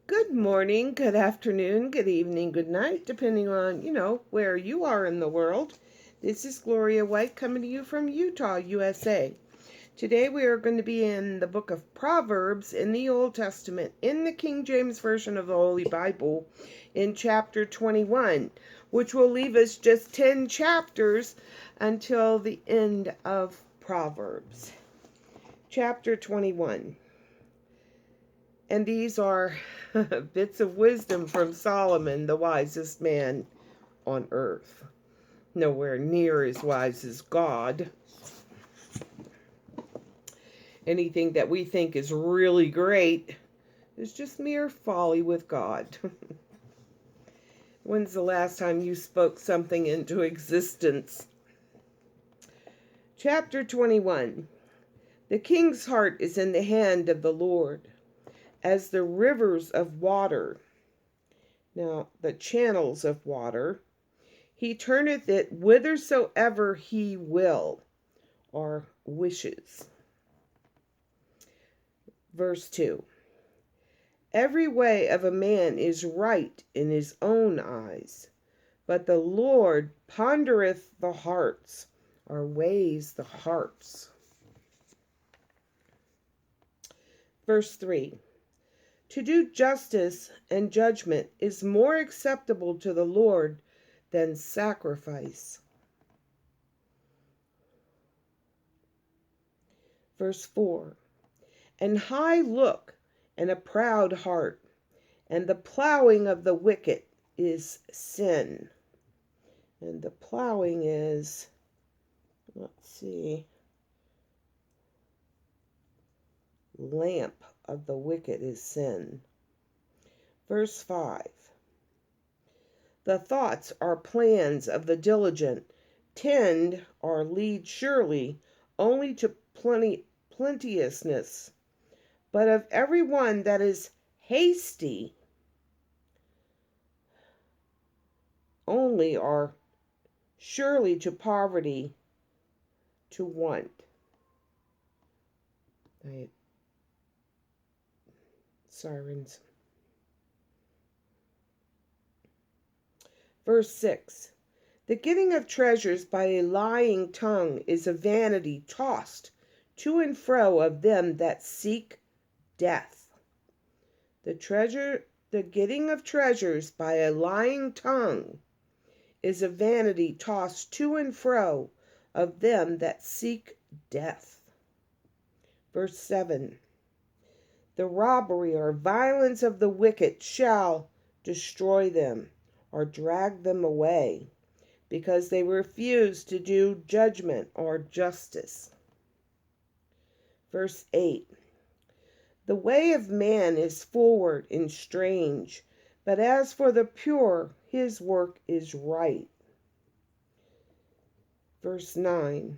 Good morning, good afternoon, good evening, good night, depending on, where you are in the world. This is Gloria White coming to you from Utah, USA. Today we are going to be in the book of Proverbs in the Old Testament, in the King James Version of the Holy Bible, in chapter 21, which will leave us just 10 chapters until the end of Proverbs. Chapter 21. And these are bits of wisdom from Solomon, the wisest man on earth. Nowhere near as wise as God. Anything that we think is really great is just mere folly with God. When's the last time you spoke something into existence? Chapter 21. The king's heart is in the hand of the Lord, as the rivers of water. Now, the channels of water. He turneth it whithersoever he will, or wishes. Verse 2. Every way of a man is right in his own eyes, but the Lord pondereth the hearts, or weighs the hearts. Verse 3. To do justice and judgment is more acceptable to the Lord than sacrifice. Verse 4. An high look and a proud heart, and the plowing of the wicked is sin. And the plowing is, lamp of the wicked is sin. Verse 5. The thoughts or plans of the diligent tend or lead surely only to plenteousness, but of every one that is hasty only are surely to poverty, to want. Sirens. Verse 6. The getting of treasures by a lying tongue is a vanity tossed to and fro of them that seek death. The getting of treasures by a lying tongue is a vanity tossed to and fro of them that seek death. Verse 7. The robbery or violence of the wicked shall destroy them, or drag them away, because they refuse to do judgment or justice. Verse 8. The way of man is forward and strange, but as for the pure, his work is right. Verse 9.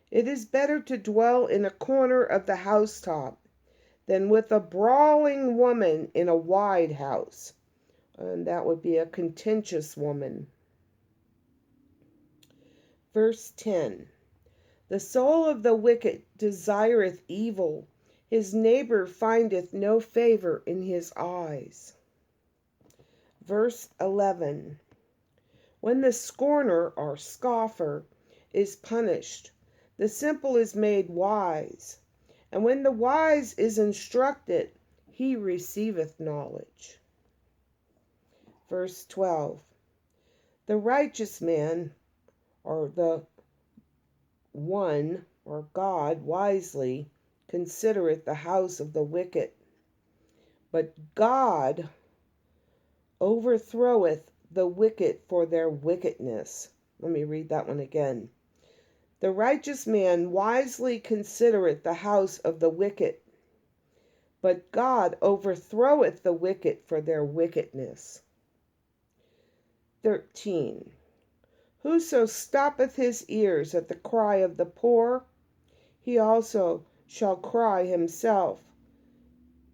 It is better to dwell in a corner of the housetop than with a brawling woman in a wide house. And that would be a contentious woman. Verse 10. The soul of the wicked desireth evil. His neighbor findeth no favor in his eyes. Verse 11. When the scorner or scoffer is punished, the simple is made wise. And when the wise is instructed, he receiveth knowledge. Verse 12. The righteous man, or the one, or God, wisely considereth the house of the wicked, but God overthroweth the wicked for their wickedness. Let me read that one again. The righteous man wisely considereth the house of the wicked, but God overthroweth the wicked for their wickedness. 13. Whoso stoppeth his ears at the cry of the poor, he also shall cry himself,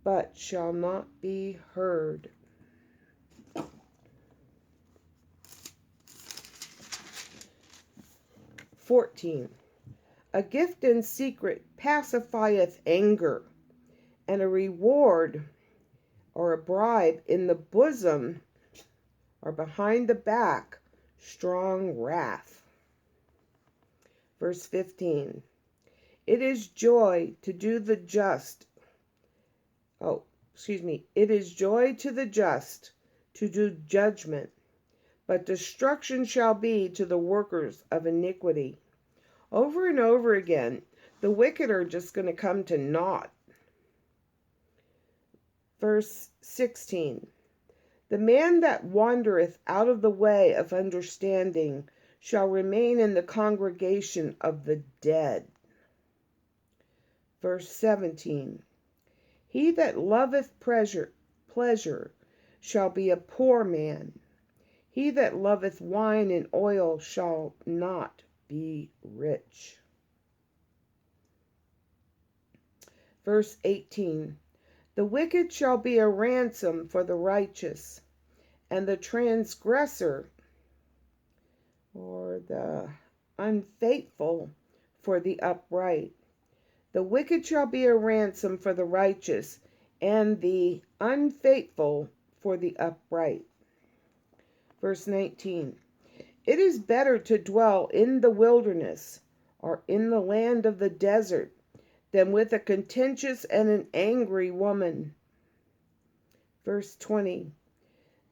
but shall not be heard. 14. A gift in secret pacifieth anger, and a reward or a bribe in the bosom or behind the back, strong wrath. Verse 15. It is joy to do the just. It is joy to the just to do judgment, but destruction shall be to the workers of iniquity. Over and over again, the wicked are just going to come to naught. Verse 16. The man that wandereth out of the way of understanding shall remain in the congregation of the dead. Verse 17. He that loveth pleasure shall be a poor man. He that loveth wine and oil shall not be rich. Verse 18. The wicked shall be a ransom for the righteous, and the transgressor or the unfaithful for the upright. The wicked shall be a ransom for the righteous, and the unfaithful for the upright. Verse 19. It is better to dwell in the wilderness, or in the land of the desert, than with a contentious and an angry woman. Verse 20.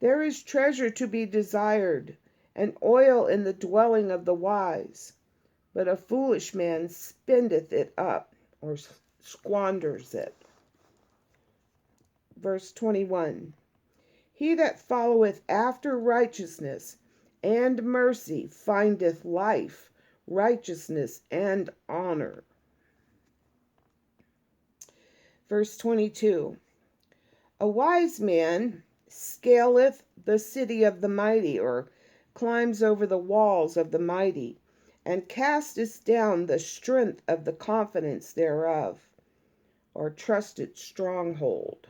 There is treasure to be desired, and oil in the dwelling of the wise, but a foolish man spendeth it up, or squanders it. Verse 21. He that followeth after righteousness and mercy findeth life, righteousness, and honor. Verse 22. A wise man scaleth the city of the mighty, or climbs over the walls of the mighty, and casteth down the strength of the confidence thereof, or trusted stronghold.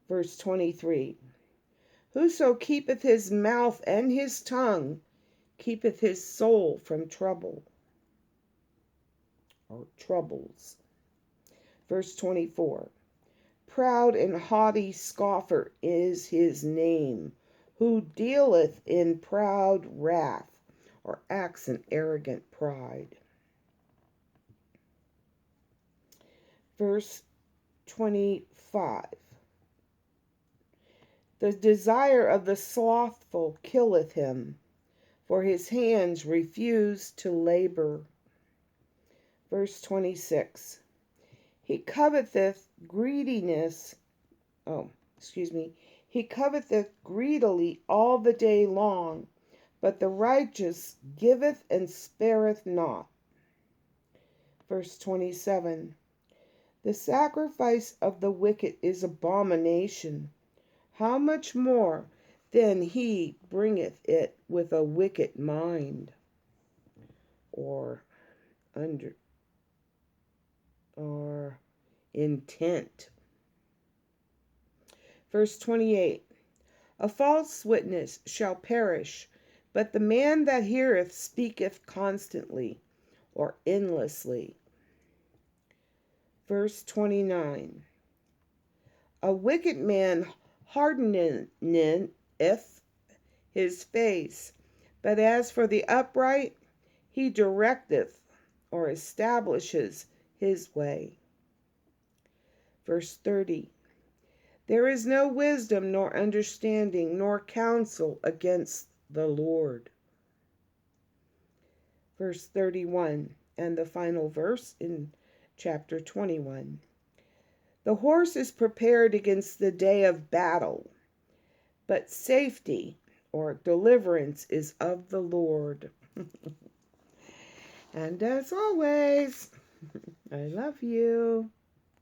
Verse 23. Whoso keepeth his mouth and his tongue keepeth his soul from trouble, or troubles. Verse 24. Proud and haughty scoffer is his name, who dealeth in proud wrath, or acts in arrogant pride. Verse 25. The desire of the slothful killeth him, for his hands refuse to labor. Verse 26. He coveteth He coveteth greedily all the day long, but the righteous giveth and spareth not. Verse 27. The sacrifice of the wicked is abomination. How much more then he bringeth it with a wicked mind, or intent. Verse 28. A false witness shall perish, but the man that heareth speaketh constantly, or endlessly. Verse 29. A wicked man hardeneth his face, but as for the upright, he directeth, or establishes his way. Verse 30. There is no wisdom, nor understanding, nor counsel against the Lord. Verse 31, and the final verse in chapter 21. The horse is prepared against the day of battle, but safety, or deliverance, is of the Lord. And as always, I love you.